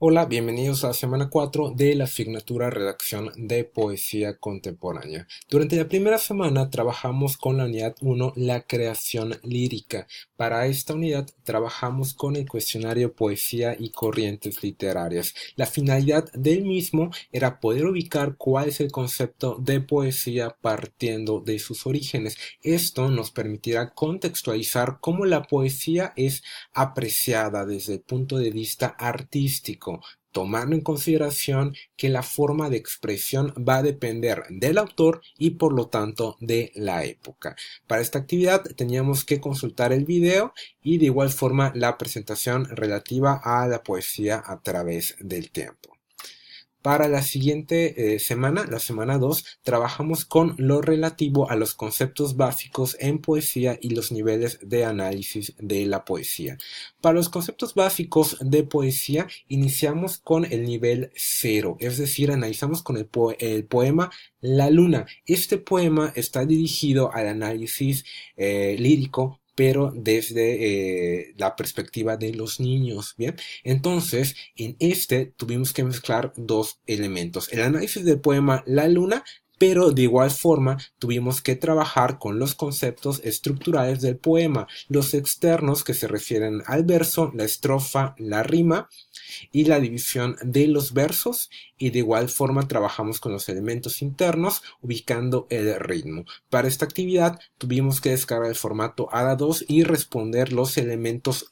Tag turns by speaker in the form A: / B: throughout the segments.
A: Hola, bienvenidos a la semana 4 de la asignatura Redacción de Poesía Contemporánea. Durante la primera semana trabajamos con la unidad 1, la creación lírica. Para esta unidad trabajamos con el cuestionario Poesía y corrientes literarias. La finalidad del mismo era poder ubicar cuál es el concepto de poesía partiendo de sus orígenes. Esto nos permitirá contextualizar cómo la poesía es apreciada desde el punto de vista artístico, tomando en consideración que la forma de expresión va a depender del autor y por lo tanto de la época. Para esta actividad teníamos que consultar el video y de igual forma la presentación relativa a la poesía a través del tiempo. Para la siguiente semana, la semana 2, trabajamos con lo relativo a los conceptos básicos en poesía y los niveles de análisis de la poesía. Para los conceptos básicos de poesía, iniciamos con el nivel 0, es decir, analizamos con el poema La Luna. Este poema está dirigido al análisis lírico, pero desde la perspectiva de los niños, ¿bien? Entonces, en este tuvimos que mezclar dos elementos, el análisis del poema La Luna, pero de igual forma tuvimos que trabajar con los conceptos estructurales del poema, los externos que se refieren al verso, la estrofa, la rima y la división de los versos, y de igual forma trabajamos con los elementos internos ubicando el ritmo. Para esta actividad tuvimos que descargar el formato ADA2 y responder los elementos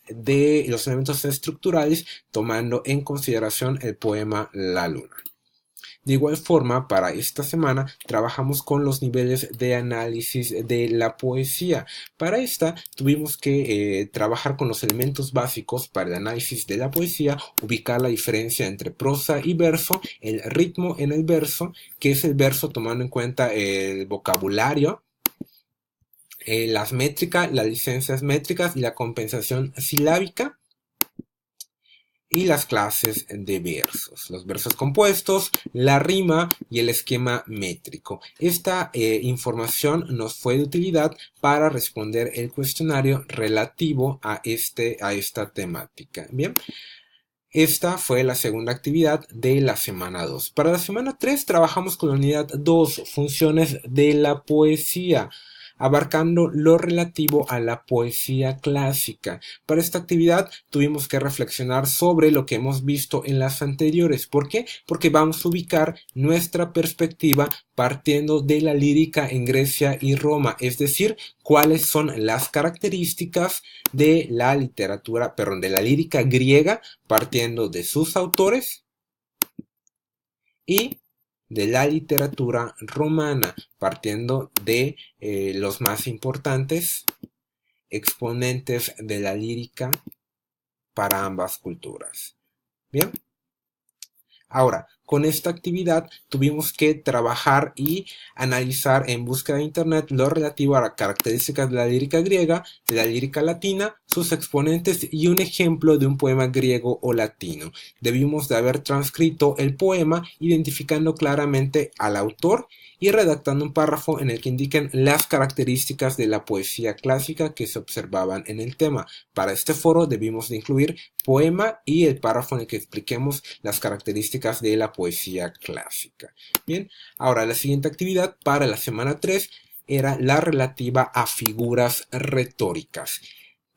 A: estructurales tomando en consideración el poema La Luna. De igual forma, para esta semana trabajamos con los niveles de análisis de la poesía. Para esta tuvimos que trabajar con los elementos básicos para el análisis de la poesía, ubicar la diferencia entre prosa y verso, el ritmo en el verso, que es el verso tomando en cuenta el vocabulario, las métricas, las licencias métricas y la compensación silábica, y las clases de versos, los versos compuestos, la rima y el esquema métrico. Esta información nos fue de utilidad para responder el cuestionario relativo a esta temática. Bien. Esta fue la segunda actividad de la semana 2. Para la semana 3 trabajamos con la unidad 2, funciones de la poesía, abarcando lo relativo a la poesía clásica. Para esta actividad tuvimos que reflexionar sobre lo que hemos visto en las anteriores. ¿Por qué? Porque vamos a ubicar nuestra perspectiva partiendo de la lírica en Grecia y Roma, es decir, cuáles son las características de la literatura, perdón, de la lírica griega, partiendo de sus autores, y de la literatura romana, partiendo de los más importantes exponentes de la lírica para ambas culturas. Bien. Ahora, con esta actividad tuvimos que trabajar y analizar en búsqueda de internet lo relativo a las características de la lírica griega, de la lírica latina, sus exponentes y un ejemplo de un poema griego o latino. Debimos de haber transcrito el poema identificando claramente al autor y redactando un párrafo en el que indiquen las características de la poesía clásica que se observaban en el tema. Para este foro debimos de incluir poema y el párrafo en el que expliquemos las características de la poesía clásica. Bien, ahora la siguiente actividad para la semana 3 era la relativa a figuras retóricas.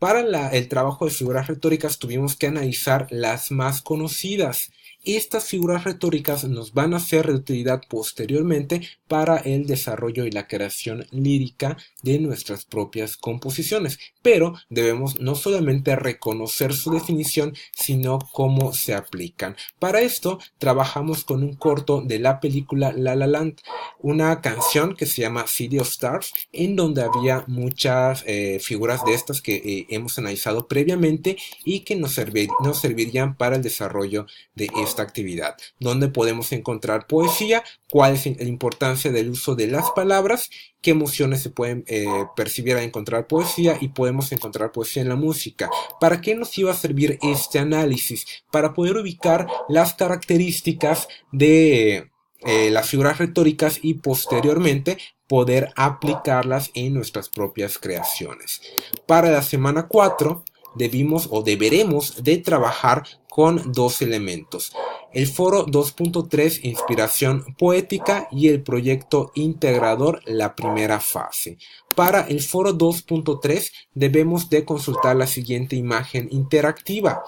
A: Para el trabajo de figuras retóricas tuvimos que analizar las más conocidas. Estas figuras retóricas nos van a ser de utilidad posteriormente para el desarrollo y la creación lírica de nuestras propias composiciones, pero debemos no solamente reconocer su definición, sino cómo se aplican. Para esto trabajamos con un corto de la película La La Land, una canción que se llama City of Stars, en donde había muchas figuras de estas que hemos analizado previamente y que nos servirían para el desarrollo de esta actividad, donde podemos encontrar poesía, cuál es la importancia del uso de las palabras, qué emociones se pueden percibir al encontrar poesía, y podemos encontrar poesía en la música. ¿Para qué nos iba a servir este análisis? Para poder ubicar las características de las figuras retóricas y posteriormente poder aplicarlas en nuestras propias creaciones. Para la semana 4 debimos o deberemos de trabajar con dos elementos: el foro 2.3 Inspiración Poética y el proyecto integrador, la primera fase. Para el foro 2.3 debemos de consultar la siguiente imagen interactiva,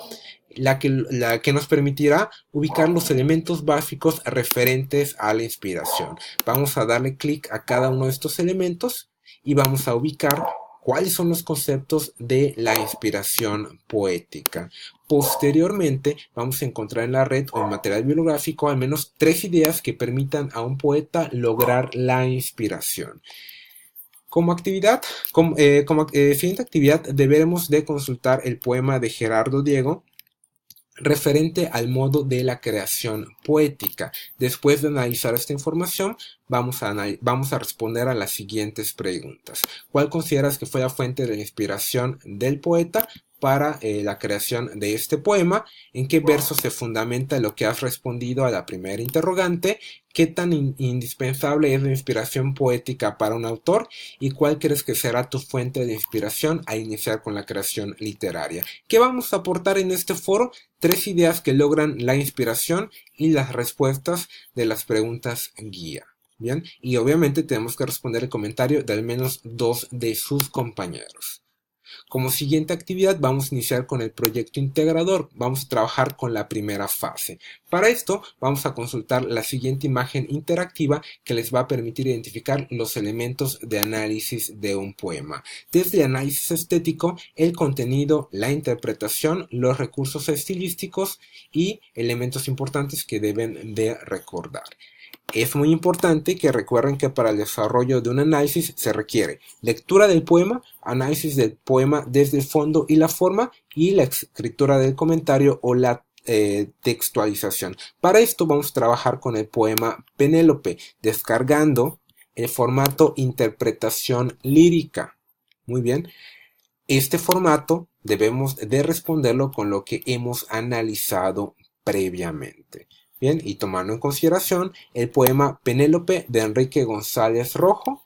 A: la que nos permitirá ubicar los elementos básicos referentes a la inspiración. Vamos a darle clic a cada uno de estos elementos y vamos a ubicar cuáles son los conceptos de la inspiración poética. Posteriormente, vamos a encontrar en la red o en material bibliográfico al menos 3 ideas que permitan a un poeta lograr la inspiración. Como siguiente actividad, deberemos de consultar el poema de Gerardo Diego referente al modo de la creación poética. Después de analizar esta información, vamos a responder a las siguientes preguntas. ¿Cuál consideras que fue la fuente de la inspiración del poeta para la creación de este poema? ¿En qué verso se fundamenta lo que has respondido a la primera interrogante? ¿Qué tan indispensable es la inspiración poética para un autor? ¿Y cuál crees que será tu fuente de inspiración al iniciar con la creación literaria? ¿Qué vamos a aportar en este foro? 3 ideas que logran la inspiración y las respuestas de las preguntas guía. Bien, y obviamente tenemos que responder el comentario de al menos 2 de sus compañeros. Como siguiente actividad vamos a iniciar con el proyecto integrador. Vamos a trabajar con la primera fase. Para esto vamos a consultar la siguiente imagen interactiva que les va a permitir identificar los elementos de análisis de un poema. Desde el análisis estético, el contenido, la interpretación, los recursos estilísticos y elementos importantes que deben de recordar. Es muy importante que recuerden que para el desarrollo de un análisis se requiere lectura del poema, análisis del poema desde el fondo y la forma, y la escritura del comentario o la textualización. Para esto vamos a trabajar con el poema Penélope, descargando el formato interpretación lírica. Muy bien. Este formato debemos de responderlo con lo que hemos analizado previamente. Bien, y tomando en consideración el poema Penélope de Enrique González Rojo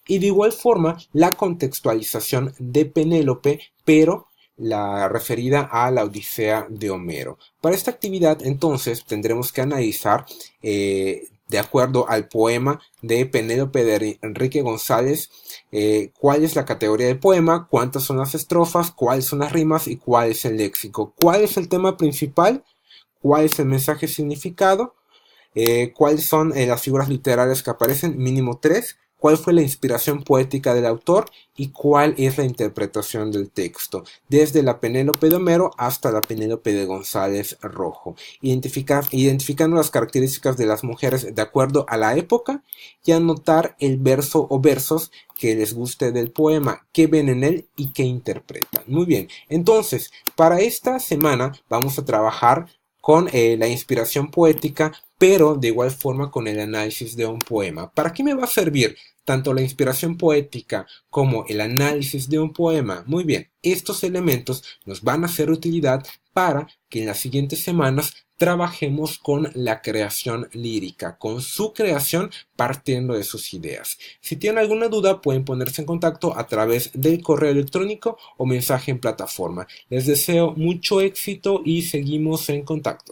A: y de igual forma la contextualización de Penélope, pero la referida a la Odisea de Homero. Para esta actividad entonces tendremos que analizar de acuerdo al poema de Penélope de Enrique González, cuál es la categoría del poema, cuántas son las estrofas, cuáles son las rimas y cuál es el léxico, cuál es el tema principal, cuál es el mensaje significado, cuáles son las figuras literarias que aparecen, mínimo 3, cuál fue la inspiración poética del autor y cuál es la interpretación del texto, desde la Penélope de Homero hasta la Penélope de González Rojo, identificando las características de las mujeres de acuerdo a la época y anotar el verso o versos que les guste del poema, qué ven en él y qué interpretan. Muy bien, entonces para esta semana vamos a trabajar con la inspiración poética, pero de igual forma con el análisis de un poema. ¿Para qué me va a servir tanto la inspiración poética como el análisis de un poema? Muy bien, estos elementos nos van a hacer utilidad para que en las siguientes semanas trabajemos con la creación lírica, con su creación partiendo de sus ideas. Si tienen alguna duda pueden ponerse en contacto a través del correo electrónico o mensaje en plataforma. Les deseo mucho éxito y seguimos en contacto.